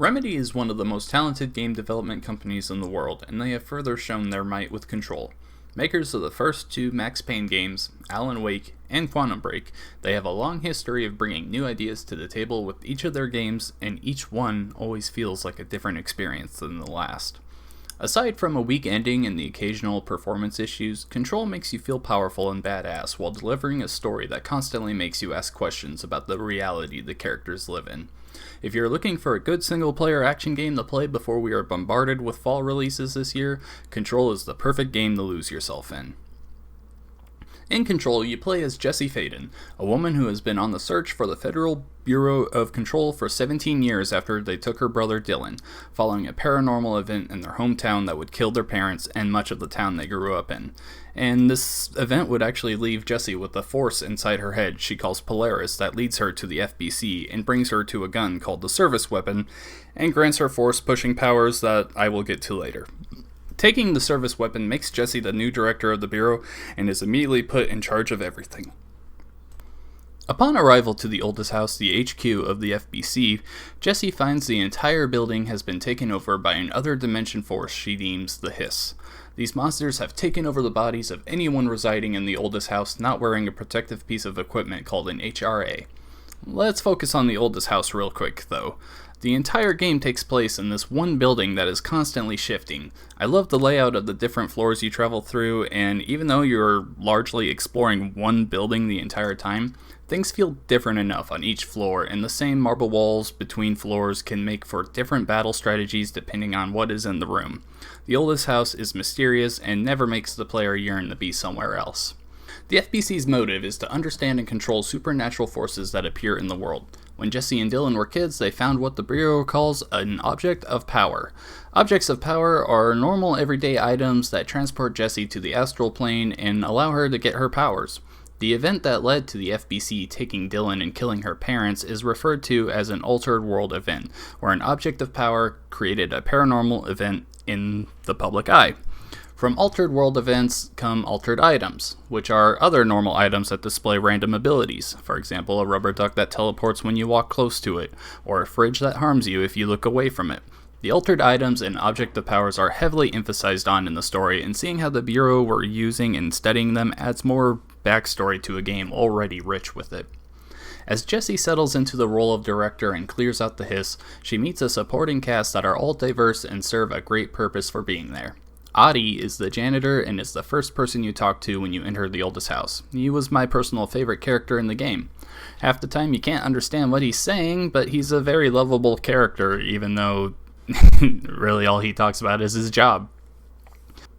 Remedy is one of the most talented game development companies in the world, and they have further shown their might with Control. Makers of the first two Max Payne games, Alan Wake and Quantum Break, they have a long history of bringing new ideas to the table with each of their games, and each one always feels like a different experience than the last. Aside from a weak ending and the occasional performance issues, Control makes you feel powerful and badass while delivering a story that constantly makes you ask questions about the reality the characters live in. If you're looking for a good single-player action game to play before we are bombarded with fall releases this year, Control is the perfect game to lose yourself in. In Control, you play as Jessie Faden, a woman who has been on the search for the Federal Bureau of Control for 17 years after they took her brother Dylan, following a paranormal event in their hometown that would kill their parents and much of the town they grew up in. And this event would actually leave Jessie with a force inside her head she calls Polaris that leads her to the FBC and brings her to a gun called the Service Weapon and grants her force-pushing powers that I will get to later. Taking the Service Weapon makes Jessie the new director of the Bureau and is immediately put in charge of everything. Upon arrival to the oldest house, the HQ of the FBC, Jessie finds the entire building has been taken over by an other dimension force she deems the Hiss. These monsters have taken over the bodies of anyone residing in the oldest house not wearing a protective piece of equipment called an HRA. Let's focus on the oldest house real quick, though. The entire game takes place in this one building that is constantly shifting. I love the layout of the different floors you travel through, and even though you're largely exploring one building the entire time, things feel different enough on each floor, and the same marble walls between floors can make for different battle strategies depending on what is in the room. The oldest house is mysterious and never makes the player yearn to be somewhere else. The FBC's motive is to understand and control supernatural forces that appear in the world. When Jessie and Dylan were kids, they found what the Bureau calls an object of power. Objects of power are normal everyday items that transport Jessie to the astral plane and allow her to get her powers. The event that led to the FBC taking Dylan and killing her parents is referred to as an altered world event, where an object of power created a paranormal event in the public eye. From altered world events come altered items, which are other normal items that display random abilities. For example, a rubber duck that teleports when you walk close to it, or a fridge that harms you if you look away from it. The altered items and object of powers are heavily emphasized on in the story, and seeing how the Bureau were using and studying them adds more backstory to a game already rich with it. As Jessie settles into the role of director and clears out the Hiss, she meets a supporting cast that are all diverse and serve a great purpose for being there. Adi is the janitor and is the first person you talk to when you enter the oldest house. He was my personal favorite character in the game. Half the time you can't understand what he's saying, but he's a very lovable character, even though really all he talks about is his job.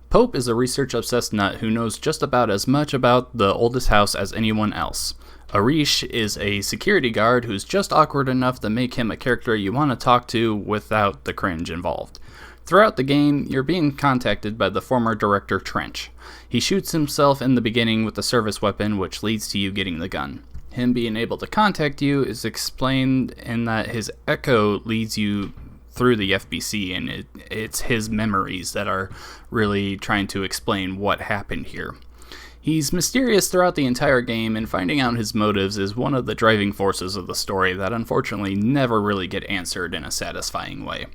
Pope is a research-obsessed nut who knows just about as much about the oldest house as anyone else. Arish is a security guard who's just awkward enough to make him a character you want to talk to without the cringe involved. Throughout the game, you're being contacted by the former director Trench. He shoots himself in the beginning with the service weapon, which leads to you getting the gun. Him being able to contact you is explained in that his echo leads you through the FBC, and it's his memories that are really trying to explain what happened here. He's mysterious throughout the entire game, and finding out his motives is one of the driving forces of the story that unfortunately never really get answered in a satisfying way.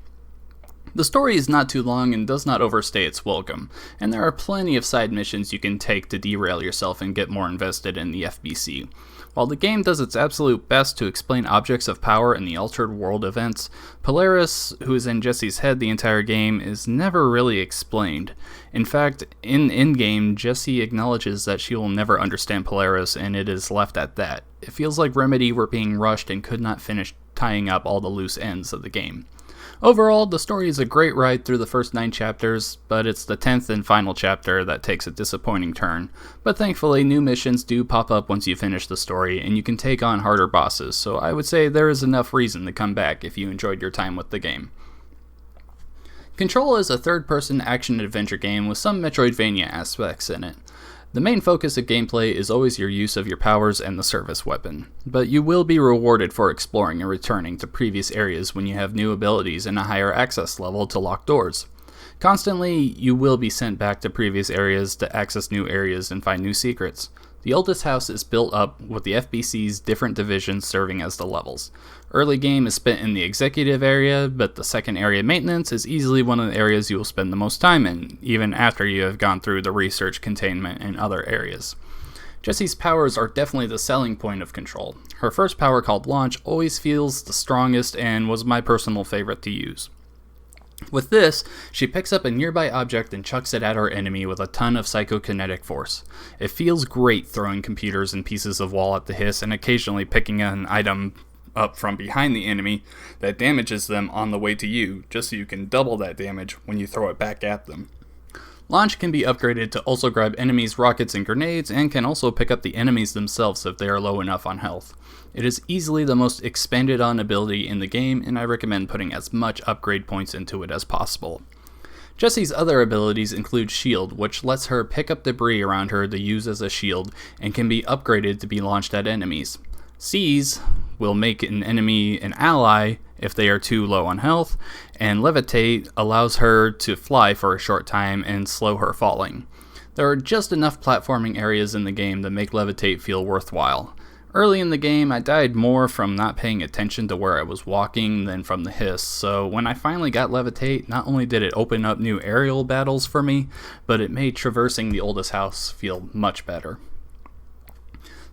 The story is not too long and does not overstay its welcome, and there are plenty of side missions you can take to derail yourself and get more invested in the FBC. While the game does its absolute best to explain objects of power and the altered world events, Polaris, who is in Jessie's head the entire game, is never really explained. In fact, in in-game, Jessie acknowledges that she will never understand Polaris, and it is left at that. It feels like Remedy were being rushed and could not finish tying up all the loose ends of the game. Overall, the story is a great ride through the first 9 chapters, but it's the 10th and final chapter that takes a disappointing turn. But thankfully, new missions do pop up once you finish the story, and you can take on harder bosses, so I would say there is enough reason to come back if you enjoyed your time with the game. Control is a third-person action-adventure game with some Metroidvania aspects in it. The main focus of gameplay is always your use of your powers and the service weapon, but you will be rewarded for exploring and returning to previous areas when you have new abilities and a higher access level to lock doors. Constantly, you will be sent back to previous areas to access new areas and find new secrets. The oldest house is built up with the FBC's different divisions serving as the levels. Early game is spent in the executive area, but the second area, maintenance, is easily one of the areas you will spend the most time in, even after you have gone through the research, containment, and other areas. Jessie's powers are definitely the selling point of Control. Her first power, called Launch, always feels the strongest and was my personal favorite to use. With this, she picks up a nearby object and chucks it at her enemy with a ton of psychokinetic force. It feels great throwing computers and pieces of wall at the hiss and occasionally picking an item up from behind the enemy that damages them on the way to you, just so you can double that damage when you throw it back at them. Launch can be upgraded to also grab enemies' rockets and grenades, and can also pick up the enemies themselves if they are low enough on health. It is easily the most expanded on ability in the game, and I recommend putting as much upgrade points into it as possible. Jessie's other abilities include Shield, which lets her pick up debris around her to use as a shield, and can be upgraded to be launched at enemies. Seize will make an enemy an ally if they are too low on health, and Levitate allows her to fly for a short time and slow her falling. There are just enough platforming areas in the game that make Levitate feel worthwhile. Early in the game, I died more from not paying attention to where I was walking than from the hiss, so when I finally got Levitate, not only did it open up new aerial battles for me, but it made traversing the oldest house feel much better.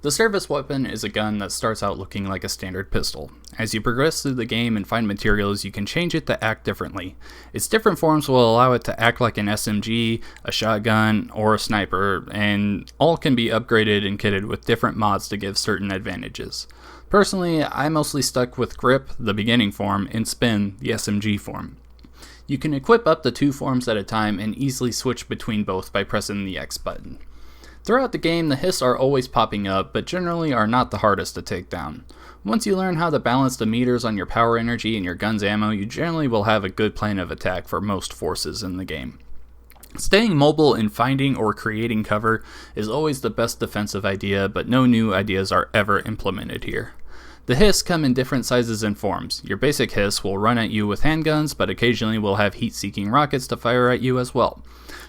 The service weapon is a gun that starts out looking like a standard pistol. As you progress through the game and find materials, you can change it to act differently. Its different forms will allow it to act like an SMG, a shotgun, or a sniper, and all can be upgraded and kitted with different mods to give certain advantages. Personally, I mostly stuck with Grip, the beginning form, and Spin, the SMG form. You can equip up to 2 forms at a time and easily switch between both by pressing the X button. Throughout the game, the hiss are always popping up, but generally are not the hardest to take down. Once you learn how to balance the meters on your power energy and your gun's ammo, you generally will have a good plan of attack for most forces in the game. Staying mobile and finding or creating cover is always the best defensive idea, but no new ideas are ever implemented here. The hiss come in different sizes and forms. Your basic hiss will run at you with handguns, but occasionally will have heat-seeking rockets to fire at you as well.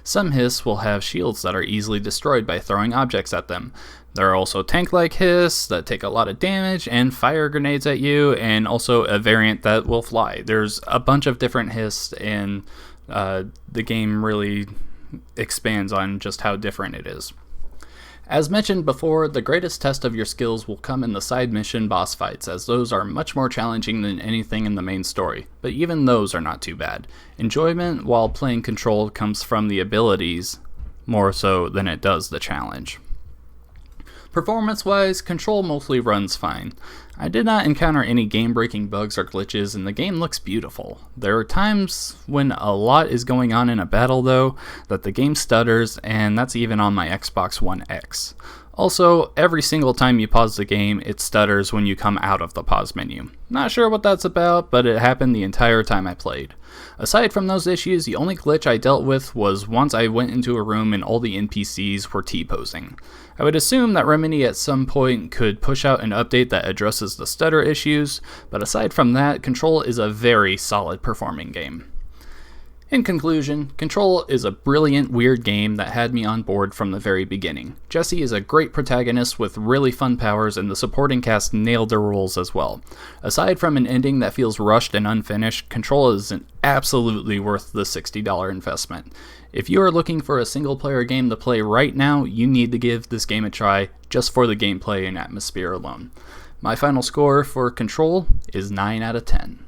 Some hiss will have shields that are easily destroyed by throwing objects at them. There are also tank-like hiss that take a lot of damage and fire grenades at you, and also a variant that will fly. There's a bunch of different hiss, and the game really expands on just how different it is. As mentioned before, the greatest test of your skills will come in the side mission boss fights, as those are much more challenging than anything in the main story, but even those are not too bad. Enjoyment while playing Control comes from the abilities, more so than it does the challenge. Performance-wise, Control mostly runs fine. I did not encounter any game-breaking bugs or glitches, and the game looks beautiful. There are times when a lot is going on in a battle, though, that the game stutters, and that's even on my Xbox One X. Also, every single time you pause the game, it stutters when you come out of the pause menu. Not sure what that's about, but it happened the entire time I played. Aside from those issues, the only glitch I dealt with was once I went into a room and all the NPCs were T-posing. I would assume that Remedy at some point could push out an update that addresses the stutter issues, but aside from that, Control is a very solid performing game. In conclusion, Control is a brilliant, weird game that had me on board from the very beginning. Jessie is a great protagonist with really fun powers, and the supporting cast nailed their roles as well. Aside from an ending that feels rushed and unfinished, Control is absolutely worth the $60 investment. If you are looking for a single-player game to play right now, you need to give this game a try just for the gameplay and atmosphere alone. My final score for Control is 9 out of 10.